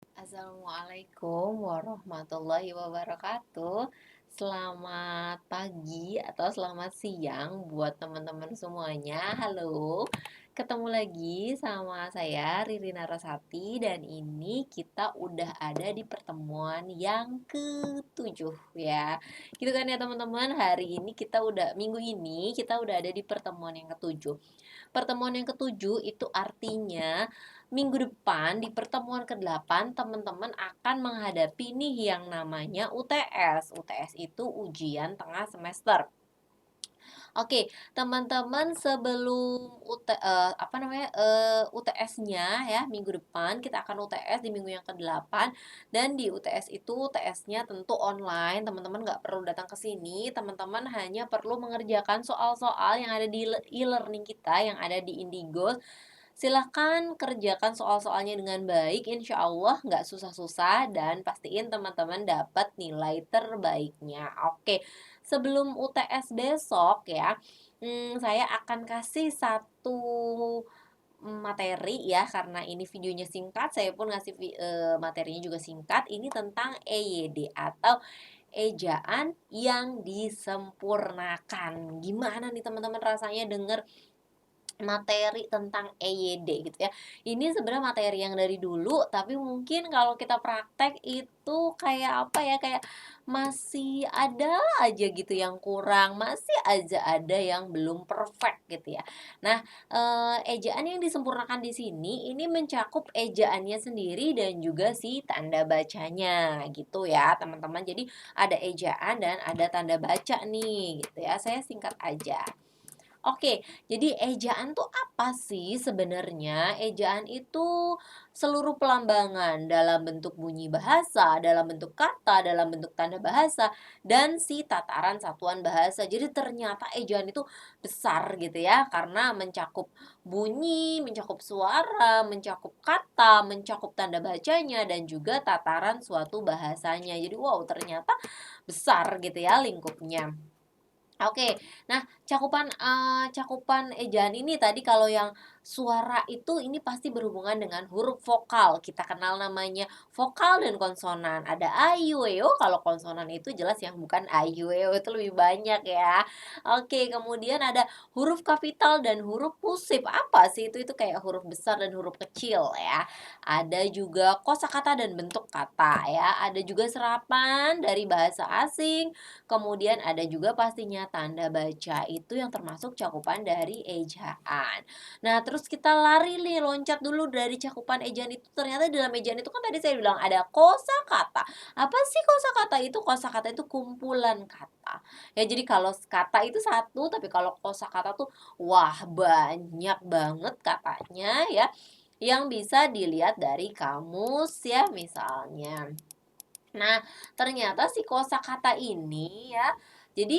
Assalamualaikum warahmatullahi wabarakatuh. Selamat pagi atau selamat siang buat teman-teman semuanya. Halo, ketemu lagi sama saya Riri Narasati dan ini kita udah ada di pertemuan yang ketujuh ya. Gitu kan ya teman-teman, hari ini kita udah minggu ini kita udah ada di pertemuan yang ketujuh. Pertemuan yang ketujuh itu artinya minggu depan di pertemuan ke-8 teman-teman akan menghadapi nih yang namanya UTS. UTS itu ujian tengah semester. Oke, teman-teman sebelum UTS-nya ya minggu depan kita akan UTS di minggu yang ke-8 dan di UTS itu UTS-nya tentu online. Teman-teman nggak perlu datang ke sini, teman-teman hanya perlu mengerjakan soal-soal yang ada di e-learning kita yang ada di Indigo. Silahkan kerjakan soal-soalnya dengan baik, insya Allah nggak susah-susah dan pastiin teman-teman dapat nilai terbaiknya. Oke, sebelum UTS besok ya, saya akan kasih satu materi ya karena ini videonya singkat, saya pun ngasih materinya juga singkat. Ini tentang EYD atau ejaan yang disempurnakan. Gimana nih teman-teman rasanya denger materi tentang EYD gitu ya. Ini sebenarnya materi yang dari dulu, tapi mungkin kalau kita praktek itu kayak apa ya, kayak masih ada aja gitu yang kurang, masih aja ada yang belum perfect gitu ya. Nah, ejaan yang disempurnakan di sini ini mencakup ejaannya sendiri dan juga si tanda bacanya gitu ya, teman-teman. Jadi ada ejaan dan ada tanda baca nih gitu ya. Saya singkat aja. Oke, jadi ejaan tuh apa sih sebenarnya? Ejaan itu seluruh pelambangan dalam bentuk bunyi bahasa, dalam bentuk kata, dalam bentuk tanda bahasa, dan si tataran satuan bahasa. Jadi ternyata ejaan itu besar gitu ya, karena mencakup bunyi, mencakup suara, mencakup kata, mencakup tanda bacanya, dan juga tataran suatu bahasanya. Jadi wow, ternyata besar gitu ya lingkupnya. Oke, nah cakupan ejaan ini tadi kalau yang suara itu ini pasti berhubungan dengan huruf vokal. Kita kenal namanya vokal dan konsonan. Ada a, i, u, e, o. Kalau konsonan itu jelas yang bukan a, i, u, e, o itu lebih banyak ya. Oke, kemudian ada huruf kapital dan huruf pusip. Apa sih itu? Itu kayak huruf besar dan huruf kecil ya. Ada juga kosakata dan bentuk kata ya. Ada juga serapan dari bahasa asing. Kemudian ada juga pastinya tanda baca itu yang termasuk cakupan dari ejaan. Nah, terus kita lari nih, loncat dulu dari cakupan ejaan itu. Ternyata dalam ejaan itu kan tadi saya bilang ada kosakata. Apa sih kosakata itu? Kosakata itu kumpulan kata. Ya, jadi kalau kata itu satu, tapi kalau kosakata tuh wah banyak banget katanya ya yang bisa dilihat dari kamus ya misalnya. Nah, ternyata si kosakata ini ya, jadi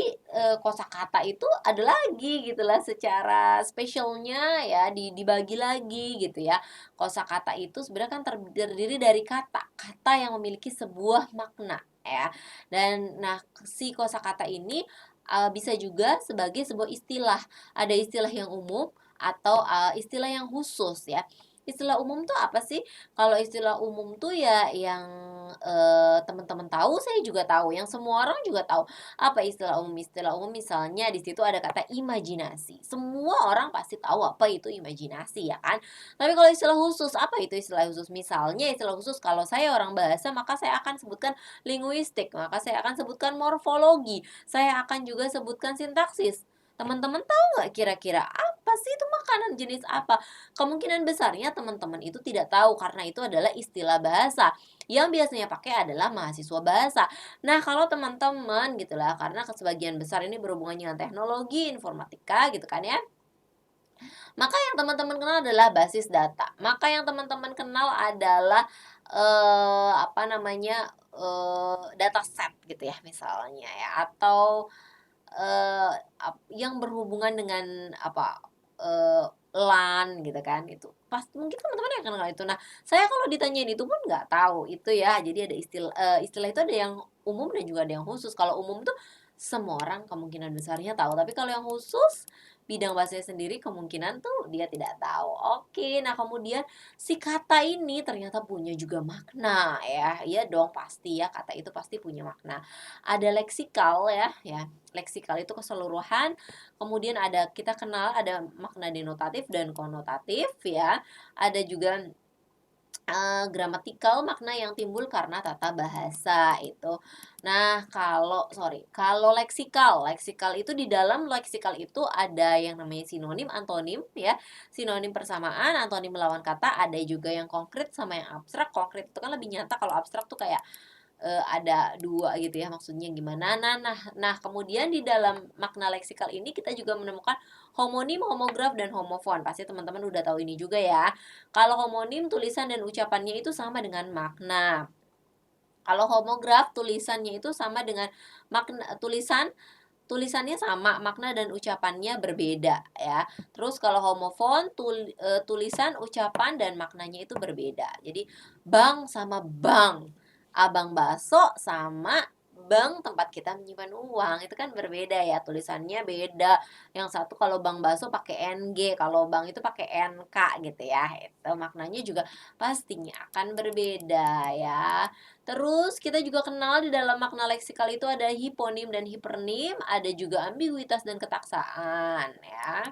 kosakata itu ada lagi gitu lah secara spesialnya ya dibagi lagi gitu ya. Kosakata itu sebenarnya kan terdiri dari kata, kata yang memiliki sebuah makna ya. Dan nah si kosakata ini bisa juga sebagai sebuah istilah. Ada istilah yang umum atau istilah yang khusus ya. Istilah umum tuh apa sih? Kalau istilah umum tuh ya yang teman-teman tahu, saya juga tahu, yang semua orang juga tahu. Apa istilah umum? Istilah umum misalnya di situ ada kata imajinasi. Semua orang pasti tahu apa itu imajinasi ya kan? Tapi kalau istilah khusus, apa itu istilah khusus? Misalnya istilah khusus kalau saya orang bahasa maka saya akan sebutkan linguistik, maka saya akan sebutkan morfologi, saya akan juga sebutkan sintaksis. Teman-teman tahu nggak kira-kira apa sih itu makanan jenis apa? Kemungkinan besarnya teman-teman itu tidak tahu karena itu adalah istilah bahasa yang biasanya pakai adalah mahasiswa bahasa. Nah, kalau teman-teman gitulah karena sebagian besar ini berhubungan dengan teknologi, informatika gitu kan ya. Maka yang teman-teman kenal adalah basis data. Maka yang teman-teman kenal adalah apa namanya? Dataset gitu ya misalnya ya atau yang berhubungan dengan apa LAN gitu kan itu pasti mungkin teman-teman yang kenal itu. Nah, saya kalau ditanyain itu pun nggak tahu itu ya. Jadi ada istilah itu ada yang umum dan juga ada yang khusus. Kalau umum tuh semua orang kemungkinan besarnya tahu, tapi kalau yang khusus bidang bahasanya sendiri kemungkinan tuh dia tidak tahu. Oke, nah kemudian si kata ini ternyata punya juga makna ya. Iya dong pasti ya, kata itu pasti punya makna. Ada leksikal ya. Leksikal itu keseluruhan. Kemudian ada kita kenal ada makna denotatif dan konotatif ya. Ada juga gramatikal makna yang timbul karena tata bahasa itu. Nah, kalau leksikal itu di dalam leksikal itu ada yang namanya sinonim, antonim ya. Sinonim persamaan, antonim melawan kata, ada juga yang konkret sama yang abstrak. Konkret itu kan lebih nyata, kalau abstrak tuh kayak ada dua gitu ya, maksudnya gimana. Nah, kemudian di dalam makna leksikal ini kita juga menemukan homonim, homograf, dan homofon. Pasti teman-teman udah tahu ini juga ya. Kalau homonim tulisan dan ucapannya itu sama dengan makna. Kalau homograf tulisannya itu sama dengan makna tulisannya sama, makna dan ucapannya berbeda ya. Terus kalau homofon tulisan, ucapan dan maknanya itu berbeda. Jadi bang sama bang, abang baso sama bank tempat kita menyimpan uang itu kan berbeda ya, tulisannya beda. Yang satu kalau bank baso pakai NG, kalau bank itu pakai NK gitu ya. Itu maknanya juga pastinya akan berbeda ya. Terus kita juga kenal di dalam makna leksikal itu ada hiponim dan hipernim, ada juga ambiguitas dan ketaksaan ya.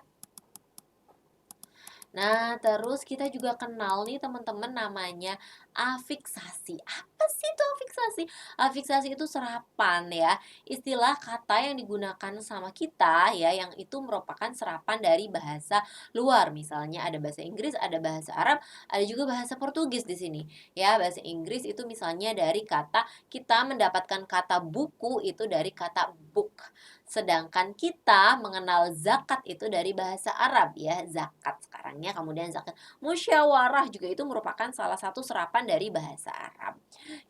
Nah, terus kita juga kenal nih teman-teman namanya afiksasi. Apa sih itu afiksasi? Afiksasi itu serapan ya. Istilah kata yang digunakan sama kita ya, yang itu merupakan serapan dari bahasa luar. Misalnya ada bahasa Inggris, ada bahasa Arab, ada juga bahasa Portugis di sini. Ya, bahasa Inggris itu misalnya dari kata kita mendapatkan kata buku itu dari kata book. Sedangkan kita mengenal zakat itu dari bahasa Arab ya, zakat sekarangnya, kemudian zakat. Musyawarah juga itu merupakan salah satu serapan dari bahasa Arab.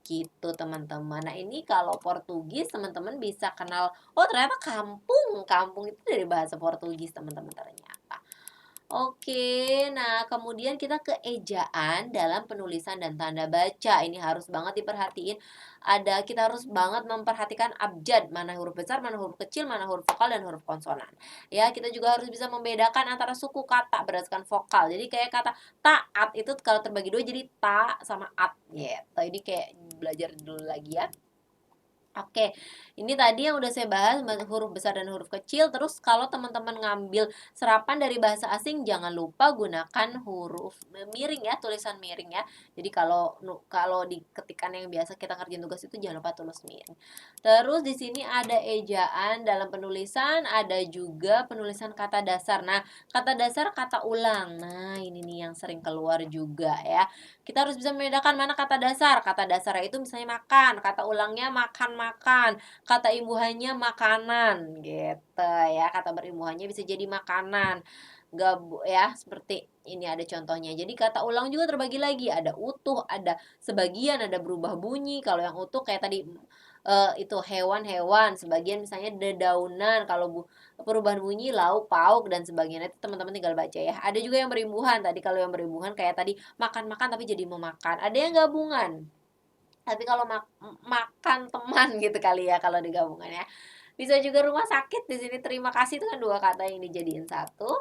Gitu teman-teman. Nah, ini kalau Portugis teman-teman bisa kenal, oh ternyata kampung. Kampung itu dari bahasa Portugis teman-teman ternyata. Oke, nah kemudian kita ke ejaan dalam penulisan dan tanda baca. Ini harus banget diperhatiin. Kita harus banget memperhatikan abjad, mana huruf besar, mana huruf kecil, mana huruf vokal dan huruf konsonan. Ya, kita juga harus bisa membedakan antara suku kata berdasarkan vokal. Jadi kayak kata taat itu kalau terbagi dua jadi ta sama at gitu. Ini kayak belajar dulu lagi ya. Oke, ini tadi yang udah saya bahas huruf besar dan huruf kecil. Terus kalau teman-teman ngambil serapan dari bahasa asing, jangan lupa gunakan huruf miring ya, tulisan miring ya. Jadi kalau di ketikan yang biasa kita ngerjain tugas itu jangan lupa tulis miring. Terus di sini ada ejaan dalam penulisan, ada juga penulisan kata dasar. Nah, kata dasar kata ulang. Nah, ini nih yang sering keluar juga ya. Kita harus bisa membedakan mana kata dasar. Kata dasar itu misalnya makan, kata ulangnya makan-makan, kata imbuhannya makanan gitu ya. Kata berimbuhannya bisa jadi makanan. Gak ya, seperti ini ada contohnya. Jadi kata ulang juga terbagi lagi, ada utuh, ada sebagian, ada berubah bunyi. Kalau yang utuh kayak tadi itu hewan-hewan, sebagian misalnya dedaunan, kalau perubahan bunyi lauk pauk dan sebagainya itu teman-teman tinggal baca ya. Ada juga yang berimbuhan tadi, kalau yang berimbuhan kayak tadi makan-makan tapi jadi memakan. Ada yang gabungan. Tapi kalau makan teman gitu kali ya kalau digabungan ya. Bisa juga rumah sakit di sini terima kasih itu kan dua kata yang dijadiin satu.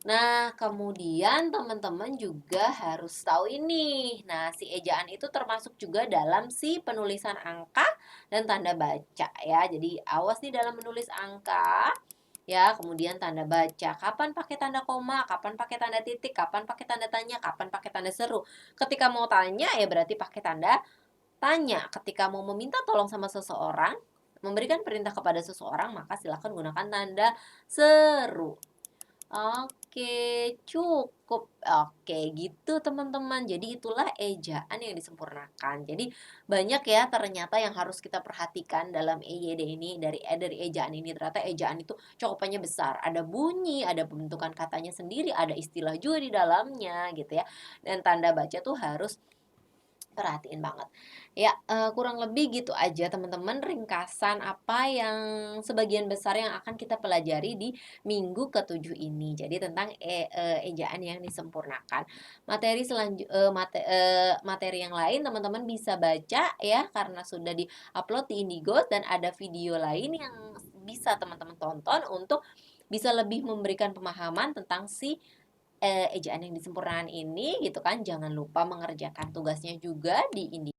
Nah, kemudian teman-teman juga harus tahu ini. Nah, si ejaan itu termasuk juga dalam si penulisan angka dan tanda baca ya. Jadi, awas nih dalam menulis angka ya, kemudian tanda baca. Kapan pakai tanda koma, kapan pakai tanda titik, kapan pakai tanda tanya, kapan pakai tanda seru. Ketika mau tanya ya berarti pakai tanda tanya. Ketika mau meminta tolong sama seseorang, memberikan perintah kepada seseorang, maka silakan gunakan tanda seru. Oke, cukup. Oke, gitu teman-teman. Jadi itulah ejaan yang disempurnakan. Jadi banyak ya ternyata yang harus kita perhatikan dalam EYD ini dari ejaan ini. Ternyata ejaan itu cakupannya besar. Ada bunyi, ada pembentukan katanya sendiri, ada istilah juga di dalamnya gitu ya. Dan tanda baca tuh harus perhatiin banget. Ya, kurang lebih gitu aja teman-teman ringkasan apa yang sebagian besar yang akan kita pelajari di minggu ke-7 ini. Jadi tentang ejaan yang disempurnakan. Materi yang lain teman-teman bisa baca ya karena sudah di-upload di Indigo dan ada video lain yang bisa teman-teman tonton untuk bisa lebih memberikan pemahaman tentang si ejaan yang disempurnakan ini gitu kan. Jangan lupa mengerjakan tugasnya juga di